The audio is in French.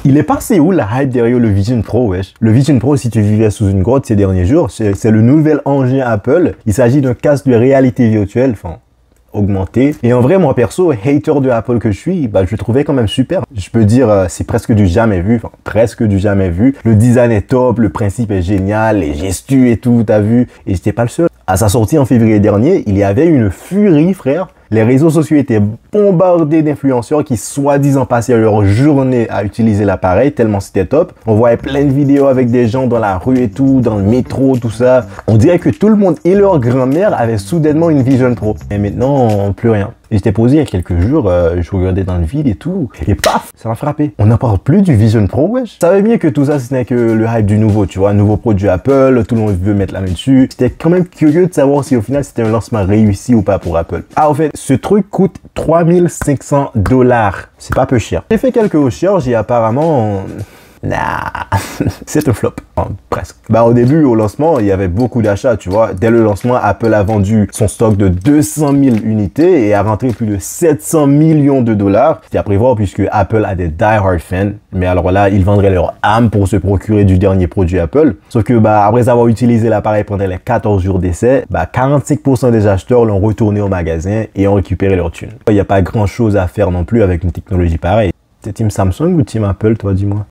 Il est passé où la hype derrière le Vision Pro, wesh? Le Vision Pro, si tu vivais sous une grotte ces derniers jours, c'est le nouvel engin Apple. Il s'agit d'un casque de réalité virtuelle, enfin, augmenté. Et en vrai, moi perso, hater de Apple que je suis, bah, je le trouvais quand même super. Je peux dire, c'est presque du jamais vu, enfin, presque du jamais vu. Le design est top, le principe est génial, les gestus et tout, t'as vu? Et j'étais pas le seul. À sa sortie en février dernier, il y avait une furie, frère. Les réseaux sociaux étaient bombardés d'influenceurs qui soi-disant passaient leur journée à utiliser l'appareil tellement c'était top. On voyait plein de vidéos avec des gens dans la rue et tout, dans le métro, tout ça. On dirait que tout le monde et leur grand-mère avaient soudainement une Vision Pro. Et maintenant, plus rien. Et j'étais posé il y a quelques jours, je regardais dans le vide et tout, et paf, ça m'a frappé. On n'en parle plus du Vision Pro, wesh. Je savais bien que tout ça, ce n'est que le hype du nouveau, tu vois, un nouveau produit Apple, tout le monde veut mettre la main dessus. J'étais quand même curieux de savoir si au final c'était un lancement réussi ou pas pour Apple. Ah, en fait, ce truc coûte 3500 $. C'est pas peu cher. J'ai fait quelques recherches et apparemment... Nah, c'est un flop, enfin, presque. Bah au début, au lancement, il y avait beaucoup d'achats, tu vois. Dès le lancement, Apple a vendu son stock de 200 000 unités et a rentré plus de 700 millions de $. C'était à prévoir puisque Apple a des die-hard fans. Mais alors là, ils vendraient leur âme pour se procurer du dernier produit Apple. Sauf que bah après avoir utilisé l'appareil pendant les 14 jours d'essai, bah 45% des acheteurs l'ont retourné au magasin et ont récupéré leur thune. Il n'y a pas grand chose à faire non plus avec une technologie pareille. T'es team Samsung ou team Apple, toi, dis-moi?